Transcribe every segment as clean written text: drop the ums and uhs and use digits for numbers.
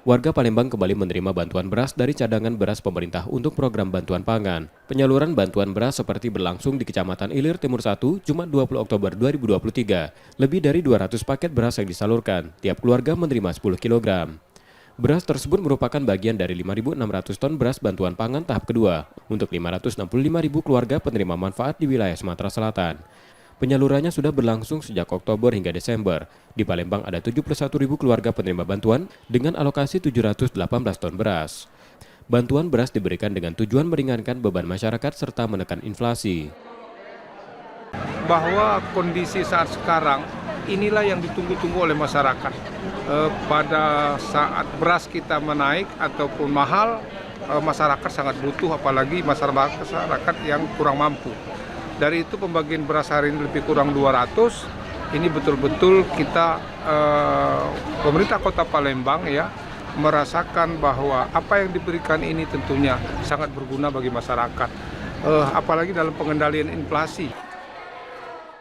Warga Palembang kembali menerima bantuan beras dari cadangan beras pemerintah untuk program bantuan pangan. Penyaluran bantuan beras seperti berlangsung di Kecamatan Ilir Timur 1, Jumat 20 Oktober 2023. Lebih dari 200 paket beras yang disalurkan, tiap keluarga menerima 10 kg. Beras tersebut merupakan bagian dari 5.600 ton beras bantuan pangan tahap kedua untuk 565.000 keluarga penerima manfaat di wilayah Sumatera Selatan. Penyalurannya sudah berlangsung sejak Oktober hingga Desember. Di Palembang ada 71.000 keluarga penerima bantuan dengan alokasi 718 ton beras. Bantuan beras diberikan dengan tujuan meringankan beban masyarakat serta menekan inflasi. Bahwa kondisi saat sekarang inilah yang ditunggu-tunggu oleh masyarakat. Pada saat beras kita menaik ataupun mahal, masyarakat sangat butuh, apalagi masyarakat yang kurang mampu. Dari itu pembagian beras hari ini lebih kurang 200. Ini betul-betul kita pemerintah Kota Palembang ya merasakan bahwa apa yang diberikan ini tentunya sangat berguna bagi masyarakat. Apalagi dalam pengendalian inflasi.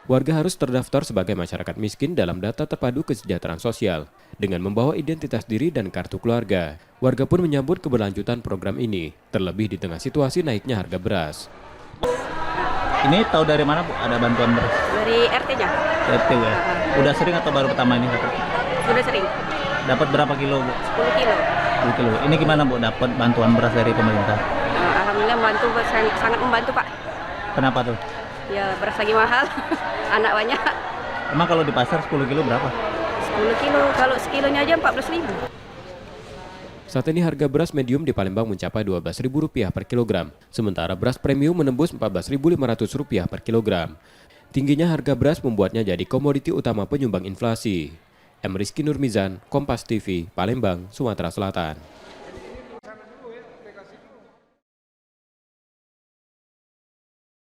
Warga harus terdaftar sebagai masyarakat miskin dalam data terpadu kesejahteraan sosial dengan membawa identitas diri dan kartu keluarga. Warga pun menyambut keberlanjutan program ini, terlebih di tengah situasi naiknya harga beras. Ini tahu dari mana, Bu, ada bantuan beras? Dari RT-nya. RT ya? Udah sering atau baru pertama ini? Sudah sering. Dapat berapa kilo, Bu? 10 kilo. 10 kilo. Ini gimana, Bu, dapat bantuan beras dari pemerintah? Alhamdulillah membantu, sangat membantu, Pak. Kenapa tuh? Ya beras lagi mahal, anak banyak. Emang kalau di pasar 10 kilo berapa? 10 kilo, kalau sekilonya aja 14.000. Saat ini harga beras medium di Palembang mencapai Rp12.000 per kilogram, sementara beras premium menembus Rp14.500 per kilogram. Tingginya harga beras membuatnya jadi komoditi utama penyumbang inflasi. M. Rizky Nurmizan, Kompas TV, Palembang, Sumatera Selatan.